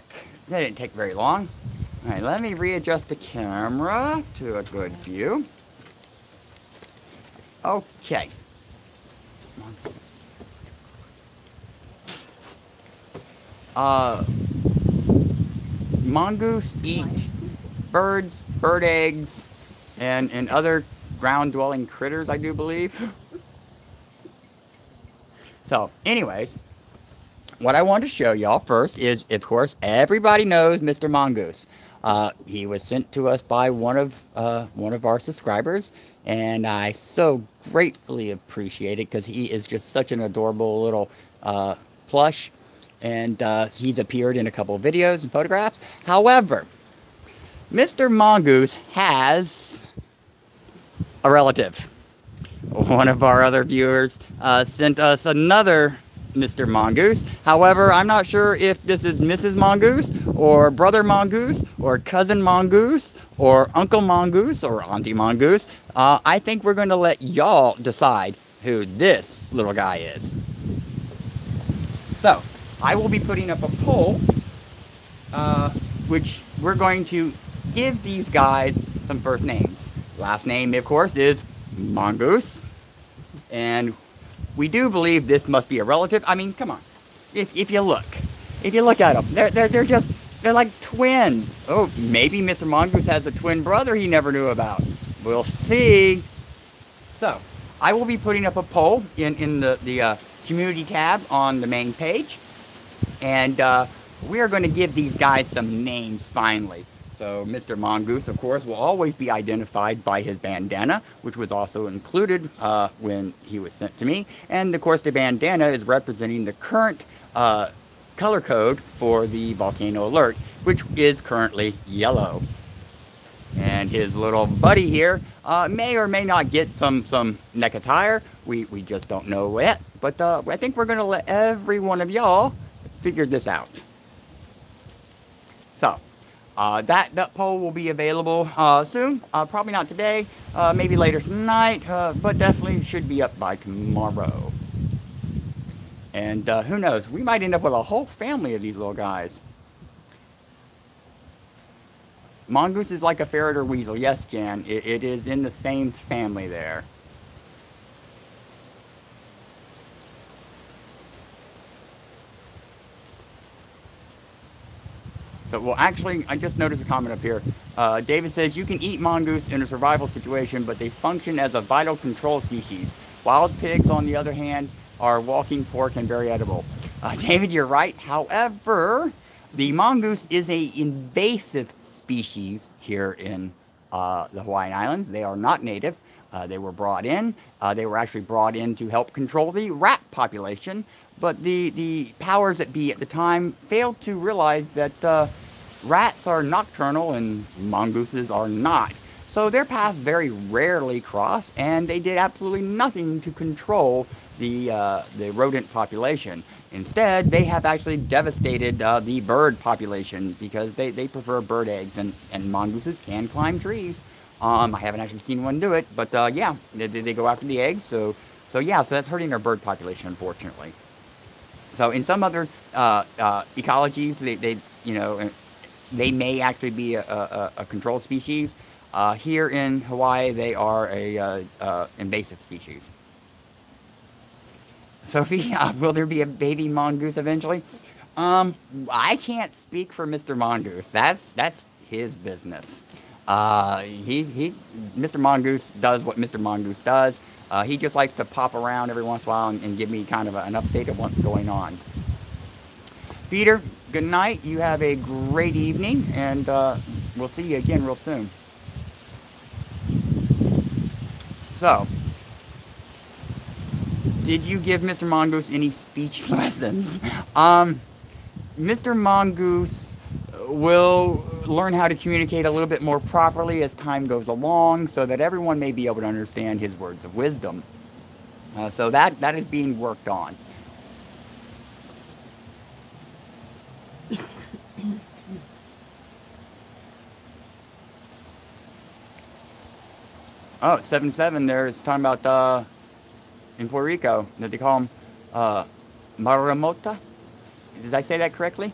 That didn't take very long. All right, let me readjust the camera to a good view. Okay. Mongoose eat birds, bird eggs, and other ground-dwelling critters, I do believe. So, anyways, what I want to show y'all first is, of course, everybody knows Mr. Mongoose. He was sent to us by one of our subscribers, and I so gratefully appreciate it because he is just such an adorable little plush, and he's appeared in a couple of videos and photographs. However, Mr. Mongoose has a relative. One of our other viewers sent us another Mr. Mongoose. However, I'm not sure if this is Mrs. Mongoose, or Brother Mongoose, or Cousin Mongoose, or Uncle Mongoose, or Auntie Mongoose. I think we're going to let y'all decide who this little guy is. So, I will be putting up a poll, which we're going to give these guys some first names. Last name, of course, is Mongoose. And we do believe this must be a relative. I mean, come on. If you look at them, they're like twins. Oh, maybe Mr. Mongoose has a twin brother he never knew about. We'll see. So, I will be putting up a poll in the community tab on the main page. And we are going to give these guys some names finally. So Mr. Mongoose, of course, will always be identified by his bandana, which was also included when he was sent to me. And, of course, the bandana is representing the current color code for the volcano alert, which is currently yellow. And his little buddy here may or may not get some neck attire. We just don't know yet. But I think we're going to let every one of y'all figure this out. So, that poll will be available soon. Probably not today, maybe later tonight, but definitely should be up by tomorrow. And who knows, we might end up with a whole family of these little guys. Mongoose is like a ferret or weasel. Yes, Jan, it is in the same family there. So, well, actually, I just noticed a comment up here. David says, you can eat mongoose in a survival situation, but they function as a vital control species. Wild pigs, on the other hand, are walking pork and very edible. David, you're right. However, the mongoose is an invasive species here in the Hawaiian Islands. They are not native. They were brought in. They were actually brought in to help control the rat population. But the powers that be at the time failed to realize that rats are nocturnal and mongooses are not. So their paths very rarely cross, and they did absolutely nothing to control the rodent population. Instead, they have actually devastated the bird population because they prefer bird eggs, and mongooses can climb trees. I haven't actually seen one do it, but yeah, they go after the eggs. So yeah, so that's hurting our bird population, unfortunately. So in some other ecologies, they may actually be a control species. Here in Hawaii, they are a invasive species. Sophie, will there be a baby mongoose eventually? I can't speak for Mr. Mongoose. That's his business. Mr. Mongoose does what Mr. Mongoose does. He just likes to pop around every once in a while and give me kind of an update of what's going on. Peter, good night. You have a great evening, and we'll see you again real soon. So, did you give Mr. Mongoose any speech lessons? Mr. Mongoose will learn how to communicate a little bit more properly as time goes along so that everyone may be able to understand his words of wisdom. So that is being worked on. Oh, 7-7 there is talking about in Puerto Rico that they call them marmota. Did I say that correctly?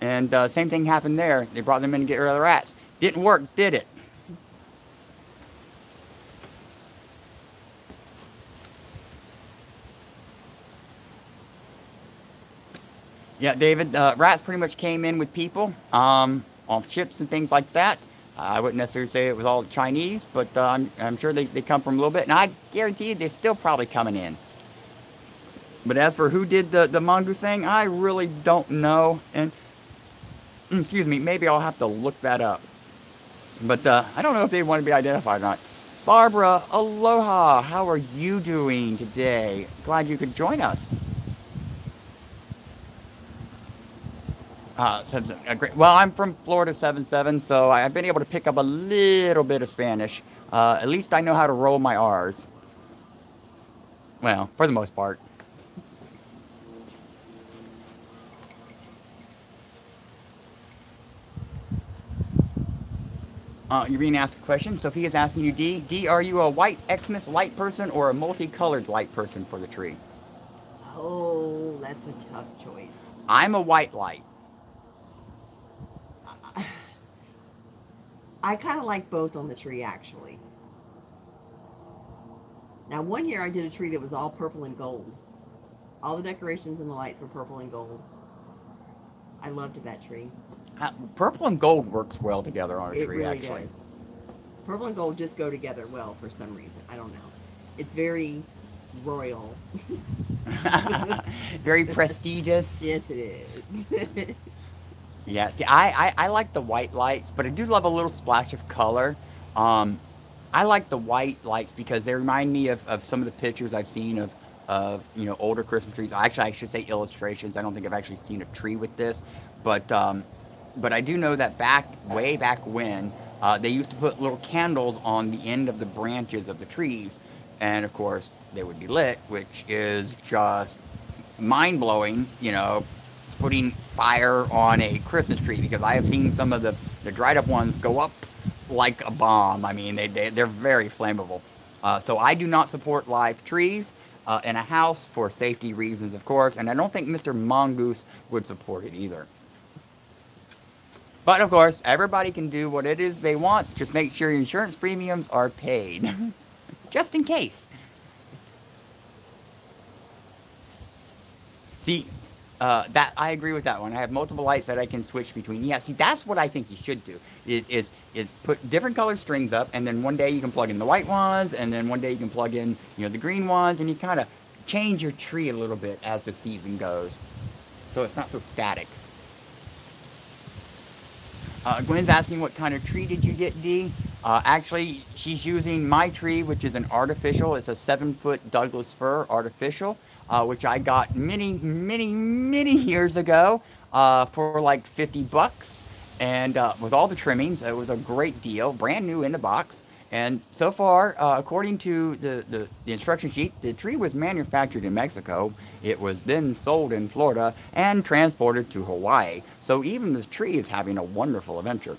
And same thing happened there. They brought them in to get rid of the rats. Didn't work, did it? Yeah, David, rats pretty much came in with people off ships and things like that. I wouldn't necessarily say it was all Chinese, but I'm sure they come from a little bit. And I guarantee you they're still probably coming in. But as for who did the mongoose thing, I really don't know. And excuse me, maybe I'll have to look that up. But I don't know if they want to be identified or not. Barbara, aloha. How are you doing today? Glad you could join us. Well, I'm from Florida 7-7, so I've been able to pick up a little bit of Spanish. At least I know how to roll my R's. Well, for the most part. You're being asked a question. Sophie is asking you, D. D, are you a white Xmas light person or a multicolored light person for the tree? Oh, that's a tough choice. I'm a white light. I kind of like both on the tree, actually. Now, one year I did a tree that was all purple and gold. All the decorations and the lights were purple and gold. I loved that tree. Purple and gold works well together on a tree, really actually. Does. Purple and gold just go together well for some reason. I don't know. It's very royal. Very prestigious. Yes, it is. Yeah, see, I like the white lights, but I do love a little splash of color. I like the white lights because they remind me of some of the pictures I've seen of of, you know, older Christmas trees. Actually, I should say illustrations. I don't think I've actually seen a tree with this, but I do know that way back when, they used to put little candles on the end of the branches of the trees, and of course they would be lit, which is just mind blowing. You know, putting fire on a Christmas tree, because I have seen some of the dried up ones go up like a bomb. I mean, they're very flammable. So I do not support live trees in a house for safety reasons, of course, and I don't think Mr. Mongoose would support it either. But of course, everybody can do what it is they want. Just make sure your insurance premiums are paid. Just in case. See, that I agree with that one. I have multiple lights that I can switch between. Yeah, see, that's what I think you should do. Is put different colored strings up, and then one day you can plug in the white ones, and then one day you can plug in, you know, the green ones, and you kind of change your tree a little bit as the season goes, so it's not so static. Gwen's asking what kind of tree did you get, Dee? Actually, she's using my tree, which is an artificial. It's a 7-foot Douglas fir artificial, which I got many years ago for like 50 bucks. And with all the trimmings, it was a great deal, brand new in the box. And so far, according to the instruction sheet, the tree was manufactured in Mexico. It was then sold in Florida and transported to Hawaii. So even this tree is having a wonderful adventure.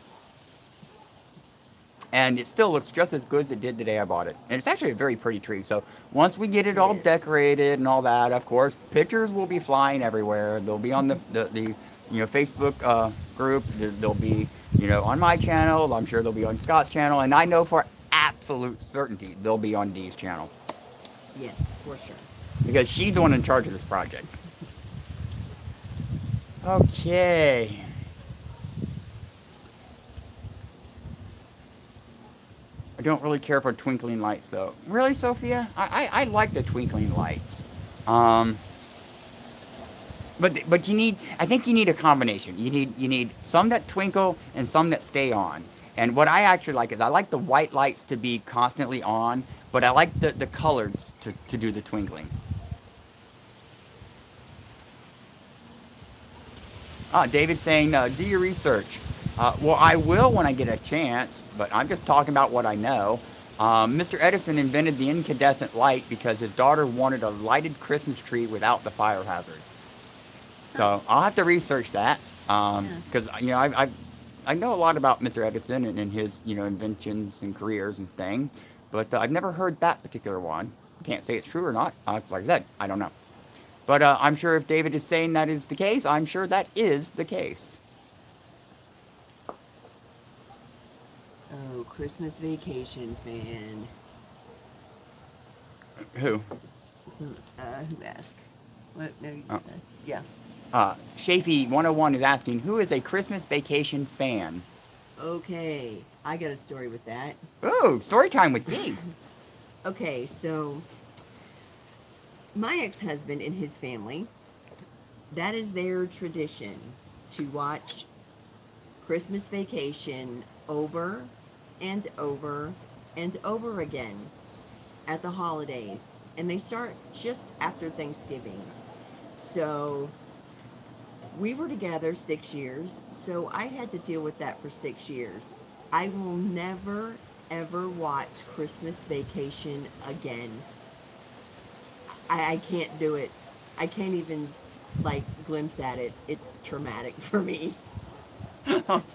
And it still looks just as good as it did the day I bought it. And it's actually a very pretty tree. So once we get it all decorated and all that, of course, pictures will be flying everywhere. They'll be on the you know, Facebook group. They'll be, you know, on my channel. I'm sure they'll be on Scott's channel. And I know for absolute certainty they'll be on Dee's channel. Yes, for sure. Because she's the one in charge of this project. Okay. I don't really care for twinkling lights, though. Really, Sophia? I like the twinkling lights. But you need, I think you need a combination. You need some that twinkle and some that stay on. And what I actually like is I like the white lights to be constantly on, but I like the colors to do the twinkling. David's saying, do your research. Well, I will when I get a chance, but I'm just talking about what I know. Mr. Edison invented the incandescent light because his daughter wanted a lighted Christmas tree without the fire hazard. So I'll have to research that, because you know I know a lot about Mr. Edison and his, you know, inventions and careers and things, but I've never heard that particular one. Can't say it's true or not. Like I said, I don't know. But I'm sure if David is saying that is the case, I'm sure that is the case. Oh, Christmas Vacation fan. Who? Who asked? What? No, you just asked. Yeah. Shafy 101 is asking, who is a Christmas Vacation fan? Okay, I got a story with that. Ooh, story time with me. Okay, so my ex-husband and his family, that is their tradition to watch Christmas Vacation over and over and over again at the holidays. And they start just after Thanksgiving. So we were together 6 years, so I had to deal with that for 6 years. I will never, ever watch Christmas Vacation again. I can't do it. I can't even, like, glimpse at it. It's traumatic for me.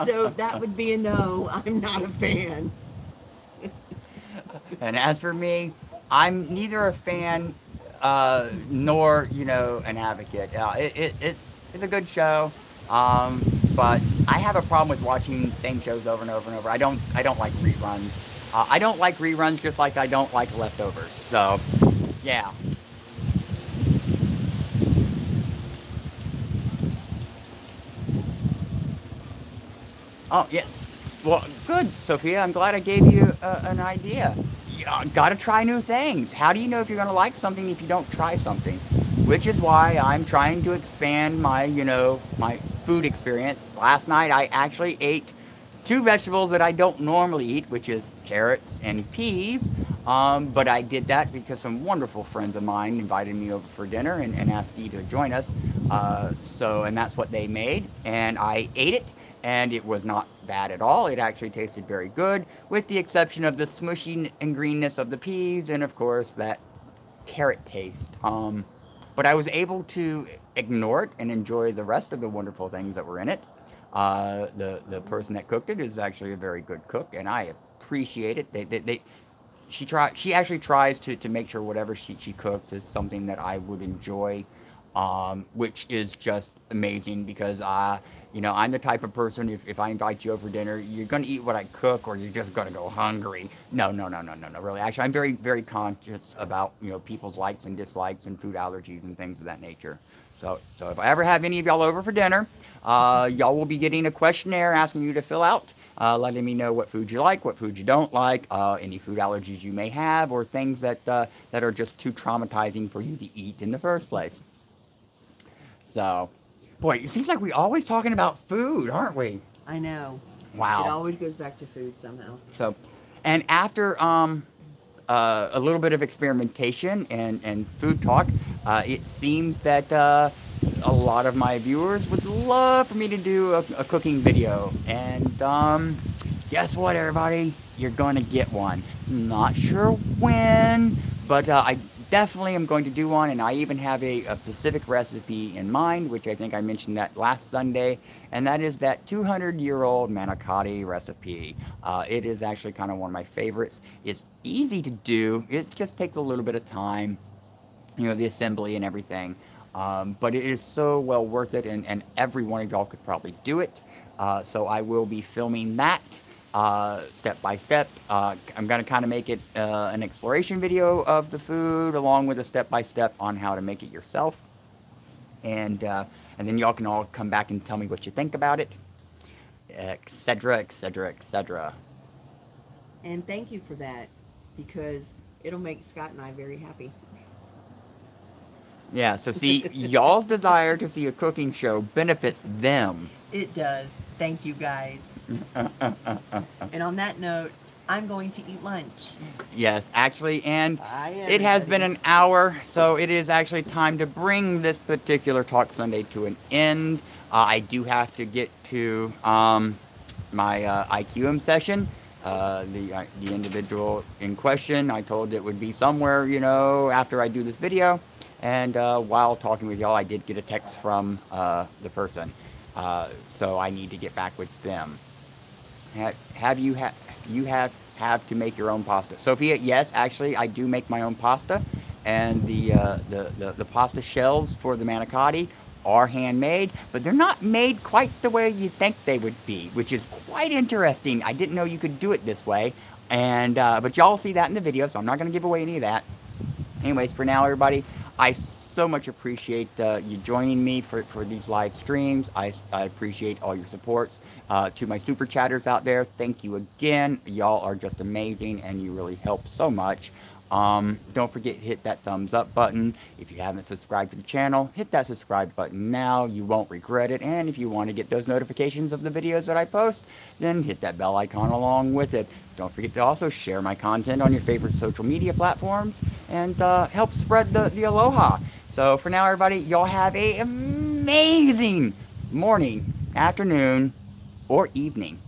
So that would be a no. I'm not a fan. And as for me, I'm neither a fan nor, you know, an advocate. It's a good show, but I have a problem with watching the same shows over and over and over. I don't like reruns. I don't like reruns just like I don't like leftovers. So, yeah. Oh, yes. Well, good, Sophia. I'm glad I gave you an idea. You gotta try new things. How do you know if you're gonna like something if you don't try something? Which is why I'm trying to expand my, you know, my food experience. Last night I actually ate 2 vegetables that I don't normally eat, which is carrots and peas. But I did that because some wonderful friends of mine invited me over for dinner and asked Dee to join us. And that's what they made, and I ate it, and it was not bad at all. It actually tasted very good, with the exception of the smushy and greenness of the peas, and of course that carrot taste. But I was able to ignore it and enjoy the rest of the wonderful things that were in it. The person that cooked it is actually a very good cook, and I appreciate it. She actually tries to make sure whatever she cooks is something that I would enjoy, which is just amazing because I'm the type of person, if I invite you over for dinner, you're gonna eat what I cook or you're just gonna go hungry. No, no, no, no, no, no, really. Actually, I'm very, very conscious about, people's likes and dislikes and food allergies and things of that nature. So if I ever have any of y'all over for dinner, y'all will be getting a questionnaire asking you to fill out, letting me know what food you like, what food you don't like, any food allergies you may have, or things that are just too traumatizing for you to eat in the first place. So, boy, it seems like we're always talking about food, aren't we? I know. Wow. It always goes back to food somehow. So, and after a little bit of experimentation and food talk, it seems that a lot of my viewers would love for me to do a cooking video. And guess what, everybody? You're going to get one. Not sure when, but I definitely am going to do one, and I even have a specific recipe in mind, which I think I mentioned that last Sunday, and that is that 200-year-old manicotti recipe. It is actually kind of one of my favorites. It's easy to do. It just takes a little bit of time, the assembly and everything. But it is so well worth it, and every one of y'all could probably do it. So I will be filming that step by step. I'm going to kind of make it an exploration video of the food, along with a step by step on how to make it yourself. And then y'all can all come back and tell me what you think about it, etc., etc., etc. And thank you for that, because it'll make Scott and I very happy. Yeah, so see, y'all's desire to see a cooking show benefits them. It does. Thank you, guys. And on that note, I'm going to eat lunch. Yes, actually, and it has been an hour, so it is actually time to bring this particular Talk Sunday to an end. I do have to get to my IQM session. The individual in question, I told it would be somewhere, after I do this video. And while talking with y'all, I did get a text from the person. So I need to get back with them. Have you to make your own pasta? Sophia, yes, actually, I do make my own pasta. And the pasta shells for the manicotti are handmade, but they're not made quite the way you think they would be, which is quite interesting. I didn't know you could do it this way. And but y'all see that in the video, so I'm not going to give away any of that. Anyways, for now, everybody, I so much appreciate you joining me for these live streams. I appreciate all your supports. To my super chatters out there, thank you again. Y'all are just amazing, and you really help so much. Don't forget to hit that thumbs up button. If you haven't subscribed to the channel, hit that subscribe button now. You won't regret it. And if you want to get those notifications of the videos that I post, then hit that bell icon along with it. Don't forget to also share my content on your favorite social media platforms and help spread the aloha. So for now, everybody, y'all have an amazing morning, afternoon, or evening.